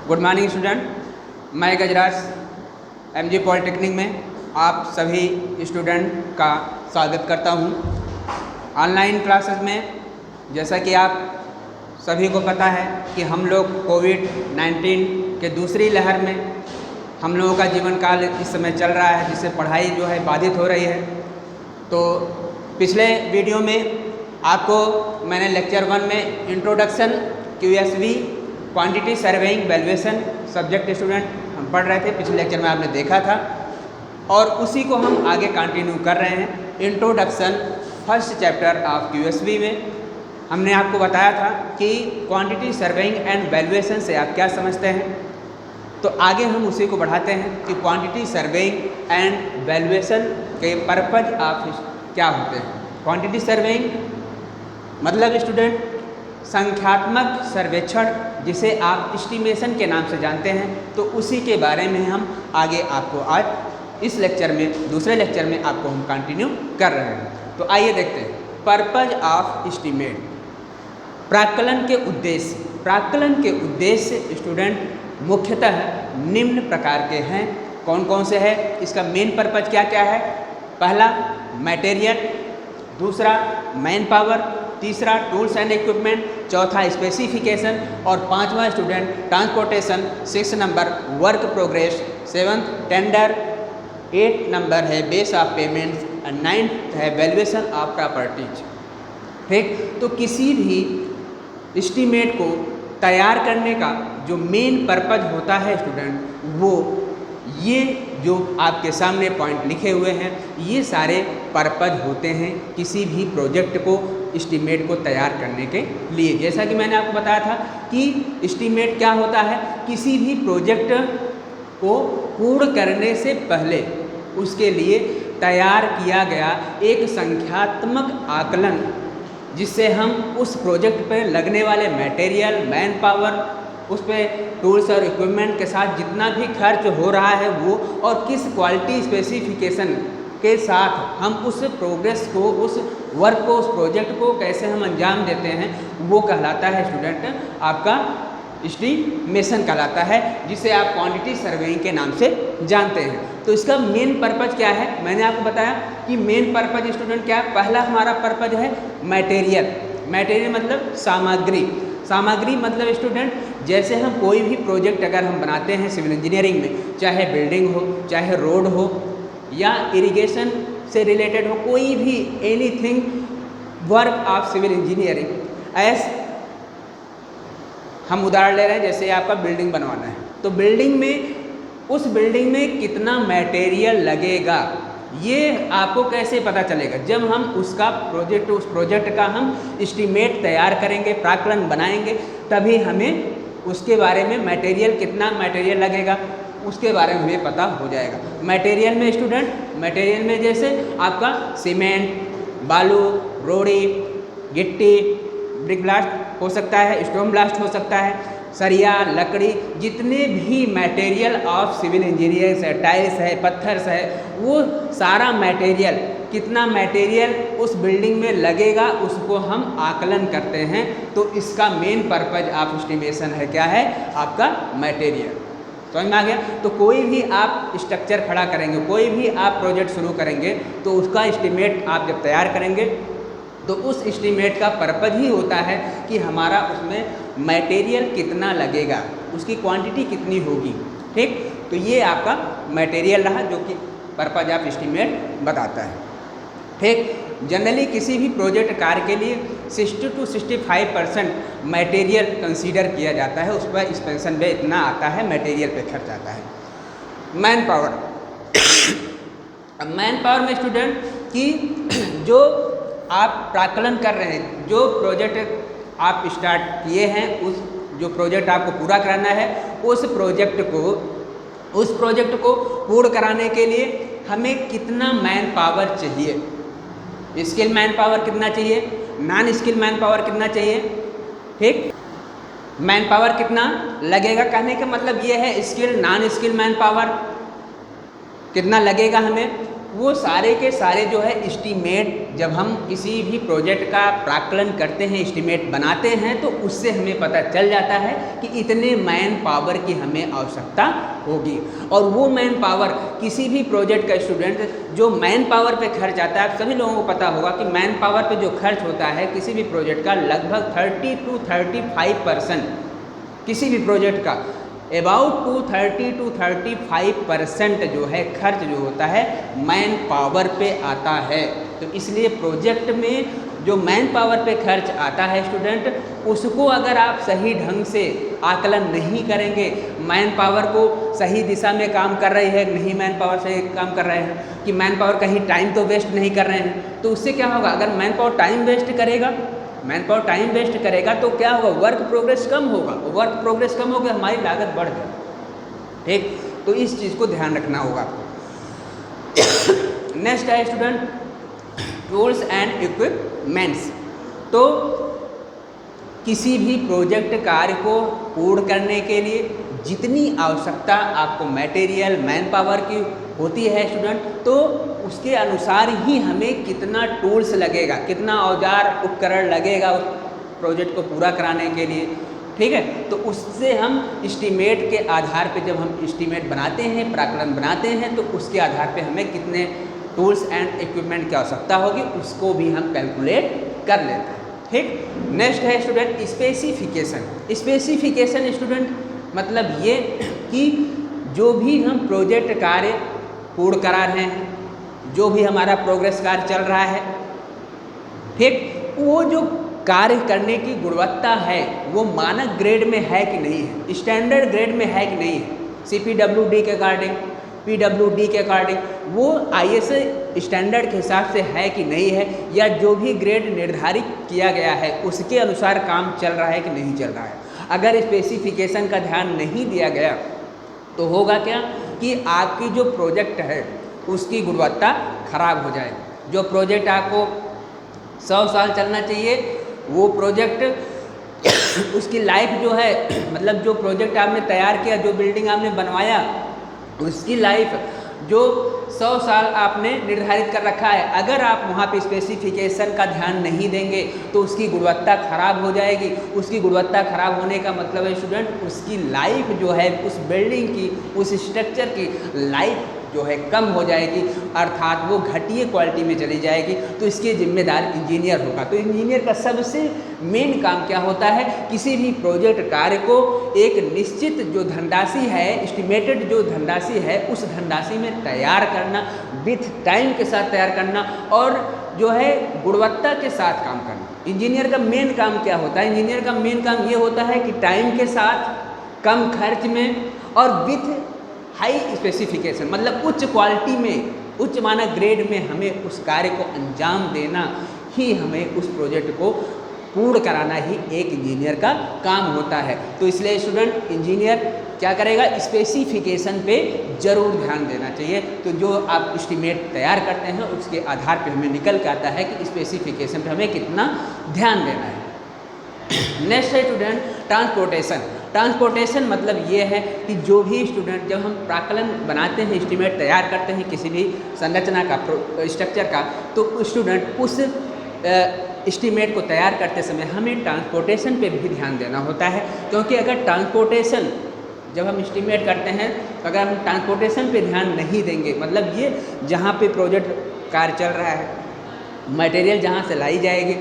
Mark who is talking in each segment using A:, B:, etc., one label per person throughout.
A: Good morning student, मैं गजराज MG polytechnic में आप सभी स्टूडेंट का स्वागत करता हूं। ऑनलाइन क्लासेस में जैसा कि आप सभी को पता है कि हम लोग कोविड-19 के दूसरी लहर में हम लोगों का जीवन काल इस समय चल रहा है, जिससे पढ़ाई जो है बाधित हो रही है। तो पिछले वीडियो में आपको मैंने लेक्चर 1 में introduction QSV quantity surveying valuation subject student हम पढ़ रहे थे। पिछले लेक्चर में आपने देखा था और उसी को हम आगे कंटिन्यू कर रहे हैं। Introduction first chapter of QSV में हमने आपको बताया था कि क्वांटिटी सर्वेइंग एंड वैल्यूएशन से आप क्या समझते हैं। तो आगे हम उसी को बढ़ाते हैं कि क्वांटिटी सर्वेइंग एंड वैल्यूएशन के पर्पज ऑफ क्या होते हैं। क्वांटिटी सर्वेइंग मतलब स्टूडेंट संख्यात्मक सर्वेक्षण, जिसे आप एस्टिमेशन के नाम से जानते हैं। तो उसी के बारे में हम आगे आपको आज इस लेक्चर में, दूसरे लेक्चर में आपको हम कंटिन्यू कर रहे हैं। तो आइए देखते हैं पर्पज ऑफ एस्टिमेट। प्राक्कलन के उद्देश्य। प्राक्कलन के उद्देश्य स्टूडेंट मुख्यतः निम्न प्रकार के हैं। कौन कौन से है, इसका मेन पर्पज क्या क्या है। पहला मटेरियल, दूसरा मैन पावर, तीसरा टूल्स एंड इक्विपमेंट, चौथा स्पेसिफिकेशन और पांचवा student transportation, 6 number work progress, 7th tender, 8 number है बेस ऑफ पेमेंट्स और 9th है वैल्यूएशन ऑफ प्रॉपर्टीज। ठीक, तो किसी भी एस्टीमेट को तैयार करने का जो मेन पर्पज होता है स्टूडेंट, वो ये जो आपके सामने पॉइंट लिखे हुए हैं, ये सारे पर्पज होते हैं किसी भी प्रोजेक्ट को, एस्टीमेट को तैयार करने के लिए। जैसा कि मैंने आपको बताया था कि एस्टीमेट क्या होता है, किसी भी प्रोजेक्ट को पूर्ण करने से पहले उसके लिए तैयार किया गया एक संख्यात्मक आकलन, जिससे हम उस प्रोजेक्ट पर लगने वाले मटेरियल, मैन पावर, उस पर टूल्स और इक्विपमेंट के साथ जितना भी खर्च हो रहा है वो, और किस क्वालिटी स्पेसिफिकेशन के साथ हम उस प्रोग्रेस को, उस वर्क को, उस प्रोजेक्ट को कैसे हम अंजाम देते हैं, वो कहलाता है स्टूडेंट आपका एस्टीमेशन कहलाता है, जिसे आप क्वांटिटी सर्वेइंग के नाम से जानते हैं। तो इसका मेन पर्पज क्या है, मैंने आपको बताया कि मेन पर्पज स्टूडेंट क्या है। पहला हमारा पर्पज है मटेरियल। मटेरियल मतलब सामग्री। सामग्री मतलब स्टूडेंट जैसे हम कोई भी प्रोजेक्ट अगर हम बनाते हैं सिविल इंजीनियरिंग में, चाहे बिल्डिंग हो, चाहे रोड हो, या इरिगेशन से रिलेटेड हो, कोई भी anything work of civil engineering, as हम उदाहरण ले रहे हैं जैसे आपका बिल्डिंग बनवाना है, तो बिल्डिंग में, उस बिल्डिंग में कितना मटेरियल लगेगा, ये आपको कैसे पता चलेगा। जब हम उसका प्रोजेक्ट, उस प्रोजेक्ट का हम एस्टीमेट तैयार करेंगे, प्राक्कलन बनाएंगे, तभी हमें उसके बारे में मटेरियल, कितना मटेरियल लगेगा, उसके बारे में हमें पता हो जाएगा। मटेरियल में स्टूडेंट, मटेरियल में जैसे आपका सीमेंट, बालू, रोड़ी, गिट्टी, ब्रिक ब्लास्ट हो सकता है, स्टोन ब्लास्ट हो सकता है, सरिया, लकड़ी, जितने भी मटेरियल ऑफ सिविल इंजीनियरिंग है, टाइल्स है, पत्थर्स है, वो सारा मटेरियल, कितना मटेरियल उस बिल्डिंग में लगेगा, उसको हम आकलन करते हैं। तो इसका मेन पर्पज ऑफ एस्टिमेशन है, क्या है आपका मटेरियल। समझ में आ गया। तो कोई भी आप स्ट्रक्चर खड़ा करेंगे, कोई भी आप प्रोजेक्ट शुरू करेंगे, तो उसका एस्टीमेट आप जब तैयार करेंगे तो उस एस्टीमेट का पर्पज ही होता है कि हमारा उसमें मटेरियल कितना लगेगा, उसकी क्वांटिटी कितनी होगी। ठीक, तो ये आपका मटेरियल रहा जो कि पर्पज ऑफ एस्टीमेट बताता है। ठीक, जनरली किसी भी प्रोजेक्ट कार्य के लिए 60 to 65% मटेरियल कंसीडर किया जाता है, उस पर एक्सपेंशन पे इतना आता है, मटेरियल पे खर्च आता है। Man power. अब मैन पावर में स्टूडेंट की जो आप प्राक्कलन कर रहे हैं, जो प्रोजेक्ट आप स्टार्ट किए हैं, उस जो प्रोजेक्ट आपको पूरा कराना है, उस प्रोजेक्ट को पूर्ण कराने के लिए हमें कितना मैन पावर चाहिए। स्किल मैन पावर कितना चाहिए, नॉन स्किल मैन पावर कितना चाहिए। ठीक, मैन पावर कितना लगेगा, कहने का मतलब ये है skill, non skill man power कितना लगेगा हमें, वो सारे के सारे जो है एस्टीमेट, जब हम किसी भी प्रोजेक्ट का प्राक्कलन करते हैं, एस्टीमेट बनाते हैं, तो उससे हमें पता चल जाता है कि इतने मैन पावर की हमें आवश्यकता होगी। और वो मैन पावर किसी भी प्रोजेक्ट का स्टूडेंट जो मैन पावर पे खर्च आता है, आप सभी लोगों को पता होगा कि मैन पावर पे जो खर्च होता है किसी भी प्रोजेक्ट का लगभग 30 to 35%, किसी भी प्रोजेक्ट का अबाउट 30 to 35% जो है खर्च जो होता है मैन पावर पे आता है। तो इसलिए प्रोजेक्ट में जो मैन पावर पे खर्च आता है स्टूडेंट, उसको अगर आप सही ढंग से आकलन नहीं करेंगे, मैन पावर को सही दिशा में काम कर रही है, नहीं मैन पावर से काम कर रहे हैं, कि मैन पावर कहीं टाइम तो वेस्ट नहीं कर रहे हैं, तो उससे क्या होगा, अगर मैन पावर टाइम वेस्ट करेगा, मैन पावर टाइम वेस्ट करेगा तो क्या होगा, वर्क प्रोग्रेस कम होगा, वर्क प्रोग्रेस कम होगा, हमारी लागत बढ़ जाएगी। ठीक, तो इस चीज़ को ध्यान रखना होगा आपको। नेक्स्ट है स्टूडेंट टूल्स एंड इक्विपमेंट्स। तो किसी भी प्रोजेक्ट कार्य को पूर्ण करने के लिए जितनी आवश्यकता आपको मटेरियल मैन पावर की होती है स्टूडेंट, तो उसके अनुसार ही हमें कितना टूल्स लगेगा, कितना औजार उपकरण लगेगा उस प्रोजेक्ट को पूरा कराने के लिए। ठीक है, तो उससे हम एस्टीमेट के आधार पे, जब हम एस्टीमेट बनाते हैं, प्राक्कलन बनाते हैं, तो उसके आधार पे हमें कितने टूल्स एंड इक्विपमेंट की आवश्यकता होगी उसको भी हम कैलकुलेट कर लेते हैं। ठीक, नेक्स्ट है स्टूडेंट स्पेसिफिकेशन। स्पेसिफिकेशन स्टूडेंट मतलब ये कि जो भी हम प्रोजेक्ट कार्य पूर्ण करा रहे हैं, जो भी हमारा प्रोग्रेस कार्य चल रहा है, ठीक, वो जो कार्य करने की गुणवत्ता है वो मानक ग्रेड में है कि नहीं है, स्टैंडर्ड ग्रेड में है कि नहीं है, CPWD के अकॉर्डिंग, PWD के अकॉर्डिंग, वो ISO स्टैंडर्ड के हिसाब से है कि नहीं है, या जो भी ग्रेड निर्धारित किया गया है उसके अनुसार काम चल रहा है कि नहीं चल रहा है। अगर स्पेसिफिकेशन का ध्यान नहीं दिया गया तो होगा क्या कि आपकी जो प्रोजेक्ट है उसकी गुणवत्ता खराब हो जाएगी। जो प्रोजेक्ट आपको 100 साल चलना चाहिए, वो प्रोजेक्ट उसकी लाइफ जो है, मतलब जो प्रोजेक्ट आपने तैयार किया, जो बिल्डिंग आपने बनवाया, उसकी लाइफ जो 100 साल आपने निर्धारित कर रखा है, अगर आप वहाँ पे स्पेसिफिकेशन का ध्यान नहीं देंगे तो उसकी गुणवत्ता खराब हो जाएगी। उसकी गुणवत्ता खराब होने का मतलब है स्टूडेंट, उसकी लाइफ जो है, उस बिल्डिंग की, उस स्ट्रक्चर की लाइफ जो है कम हो जाएगी, अर्थात वो घटिया क्वालिटी में चली जाएगी। तो इसके जिम्मेदार इंजीनियर होगा। तो इंजीनियर का सबसे मेन काम क्या होता है, किसी भी प्रोजेक्ट कार्य को एक निश्चित जो धनराशि है, एस्टिमेटेड जो धनराशि है, उस धनराशि में तैयार करना, विथ टाइम के साथ तैयार करना, और जो है गुणवत्ता के साथ काम करना। इंजीनियर का मेन काम क्या होता है, इंजीनियर का मेन काम ये होता है कि टाइम के साथ, कम खर्च में, और विथ हाई स्पेसिफिकेशन, मतलब उच्च क्वालिटी में, उच्च मानक ग्रेड में हमें उस कार्य को अंजाम देना ही, हमें उस प्रोजेक्ट को पूर्ण कराना ही एक इंजीनियर का काम होता है। तो इसलिए स्टूडेंट इंजीनियर क्या करेगा, स्पेसिफिकेशन पे ज़रूर ध्यान देना चाहिए। तो जो आप एस्टीमेट तैयार करते हैं उसके आधार पे हमें निकल के आता है कि स्पेसिफिकेशन पे हमें कितना ध्यान देना है। नेक्स्ट है स्टूडेंट ट्रांसपोर्टेशन। ट्रांसपोर्टेशन मतलब ये है कि जो भी स्टूडेंट, जब हम प्राक्कलन बनाते हैं, एस्टीमेट तैयार करते हैं किसी भी संरचना का, स्ट्रक्चर का, तो स्टूडेंट उस एस्टीमेट को तैयार करते समय हमें ट्रांसपोर्टेशन पे भी ध्यान देना होता है। क्योंकि अगर ट्रांसपोर्टेशन, जब हम एस्टीमेट करते हैं, अगर हम ट्रांसपोर्टेशन पे ध्यान नहीं देंगे, मतलब ये जहाँ पे प्रोजेक्ट कार्य चल रहा है, मटेरियल जहाँ से लाई जाएगी,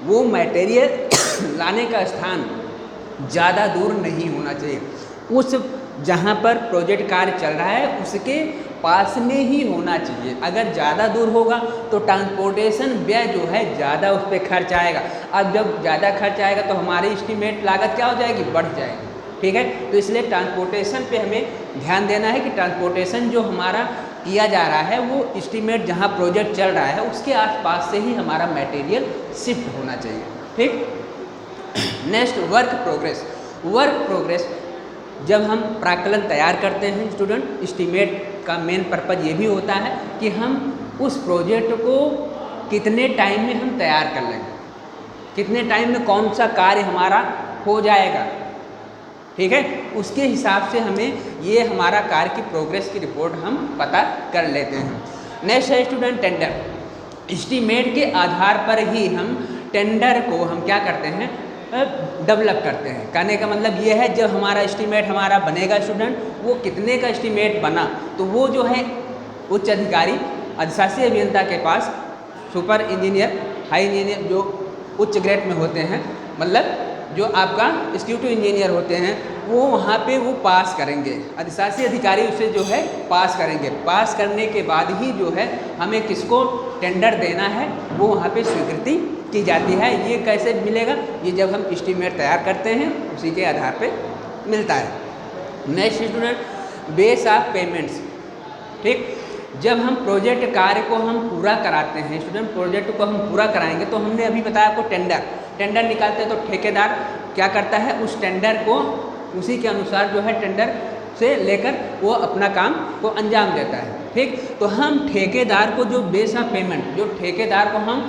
A: वो मटेरियल लाने का स्थान ज़्यादा दूर नहीं होना चाहिए। उस जहाँ पर प्रोजेक्ट कार्य चल रहा है उसके पास में ही होना चाहिए। अगर ज़्यादा दूर होगा तो ट्रांसपोर्टेशन व्यय जो है ज़्यादा उस पर खर्च आएगा। अब जब ज़्यादा खर्च आएगा तो हमारी एस्टीमेट लागत क्या हो जाएगी, बढ़ जाएगी। ठीक है, तो इसलिए ट्रांसपोर्टेशन पे हमें ध्यान देना है कि ट्रांसपोर्टेशन जो हमारा किया जा रहा है वो एस्टीमेट जहाँ प्रोजेक्ट चल रहा है उसके आसपास से ही हमारा मटेरियल शिफ्ट होना चाहिए। ठीक, next work progress. Work progress जब हम प्राक्कलन तैयार करते हैं स्टूडेंट, एस्टीमेट का मेन पर्पज़ ये भी होता है कि हम उस प्रोजेक्ट को कितने टाइम में हम तैयार कर लेंगे, कितने टाइम में कौन सा कार्य हमारा हो जाएगा। ठीक है, उसके हिसाब से हमें ये हमारा कार्य की प्रोग्रेस की रिपोर्ट हम पता कर लेते हैं। नेक्स्ट है स्टूडेंट टेंडर। एस्टीमेट के आधार पर ही हम टेंडर को हम क्या करते हैं, डेवलप करते हैं। कहने का मतलब ये है, जब हमारा एस्टीमेट हमारा बनेगा स्टूडेंट, वो कितने का एस्टीमेट बना, तो वो जो है उच्च अधिकारी अधिशासी अभियंता के पास सुपर इंजीनियर, हाई इंजीनियर जो उच्च ग्रेड में होते हैं, मतलब जो आपका एग्जीक्यूटिव इंजीनियर होते हैं, वो वहाँ पे वो पास करेंगे, अधिशासी अधिकारी उसे जो है पास करेंगे। पास करने के बाद ही जो है हमें किसको टेंडर देना है, वो वहाँ पे स्वीकृति की जाती है। ये कैसे मिलेगा, ये जब हम एस्टीमेट तैयार करते हैं उसी के आधार पे मिलता है। Next student, base of payments. ठीक, जब हम प्रोजेक्ट कार्य को हम पूरा कराते हैं स्टूडेंट, प्रोजेक्ट को हम पूरा कराएंगे तो हमने अभी बताया आपको टेंडर निकालते हैं, तो ठेकेदार क्या करता है, उस टेंडर को उसी के अनुसार जो है टेंडर से लेकर वो अपना काम को अंजाम देता है। ठीक, तो हम ठेकेदार को जो बेस ऑफ पेमेंट, जो ठेकेदार को हम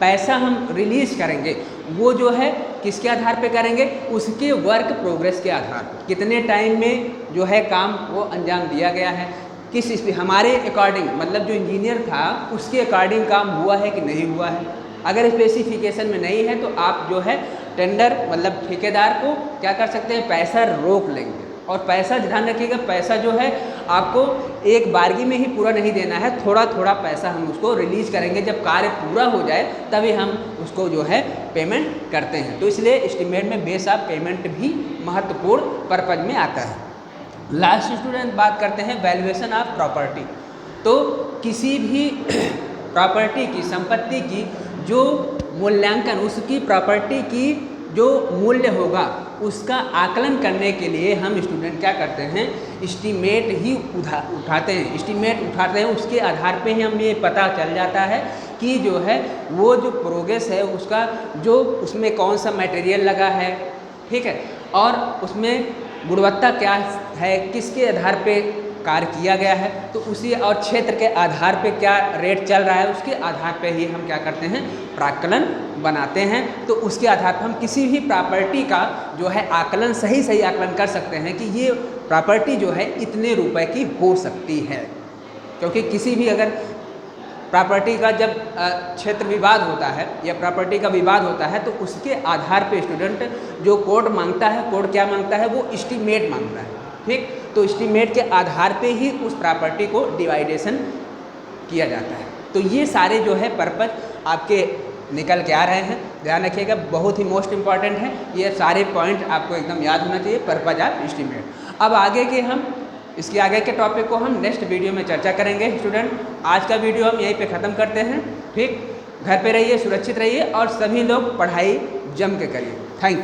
A: पैसा हम रिलीज़ करेंगे, वो जो है किसके आधार पे करेंगे, उसके वर्क प्रोग्रेस के आधार पर, कितने टाइम में जो है काम वो अंजाम दिया गया है, किस हमारे अकॉर्डिंग, मतलब जो इंजीनियर था उसके अकॉर्डिंग काम हुआ है कि नहीं हुआ है। अगर स्पेसिफिकेशन में नहीं है तो आप जो है टेंडर मतलब ठेकेदार को क्या कर सकते हैं, पैसा रोक लेंगे। और पैसा ध्यान रखिएगा, पैसा जो है आपको एक बारगी में ही पूरा नहीं देना है, थोड़ा थोड़ा पैसा हम उसको रिलीज़ करेंगे। जब कार्य पूरा हो जाए तभी हम उसको जो है पेमेंट करते हैं। तो इसलिए एस्टीमेट में बेस ऑफ पेमेंट भी महत्वपूर्ण पर्पज में आता है। लास्ट स्टूडेंट बात करते हैं वैल्यूएशन ऑफ प्रॉपर्टी। तो किसी भी प्रॉपर्टी की, संपत्ति की जो मूल्यांकन, उसकी प्रॉपर्टी की जो मूल्य होगा उसका आकलन करने के लिए हम स्टूडेंट क्या करते हैं, एस्टीमेट ही उठाते हैं। एस्टीमेट उठाते हैं, उसके आधार पे ही हमें ये पता चल जाता है कि जो है वो जो प्रोग्रेस है उसका, जो उसमें कौन सा मटेरियल लगा है, ठीक है, और उसमें गुणवत्ता क्या है, किसके आधार पे कार्य किया गया है, तो उसी और क्षेत्र के आधार पे क्या रेट चल रहा है, उसके आधार पे ही हम क्या करते हैं, प्राक्कलन बनाते हैं। तो उसके आधार पर हम किसी भी प्रॉपर्टी का जो है आकलन, सही आकलन कर सकते हैं कि ये प्रॉपर्टी जो है इतने रुपए की हो सकती है। क्योंकि किसी भी अगर प्रॉपर्टी का जब क्षेत्र विवाद होता है या प्रॉपर्टी का विवाद होता है, तो उसके आधार पे स्टूडेंट जो कोर्ट मांगता है, कोर्ट क्या मांगता है, वो एस्टीमेट मांगता है। ठीक, तो एस्टीमेट के आधार पे ही उस प्रॉपर्टी को डिवाइडेशन किया जाता है। तो ये सारे जो है पर्पज आपके निकल के आ रहे हैं, ध्यान रखिएगा, बहुत ही मोस्ट इंपॉर्टेंट है। ये सारे पॉइंट आपको एकदम याद होना चाहिए, पर्पज ऑफ एस्टीमेट। अब आगे के हम इसके आगे के टॉपिक को हम नेक्स्ट वीडियो में चर्चा करेंगे स्टूडेंट। आज का वीडियो हम यहीं पे ख़त्म करते हैं। ठीक, घर पे रहिए, सुरक्षित रहिए और सभी लोग पढ़ाई जम के करिए। Thank you.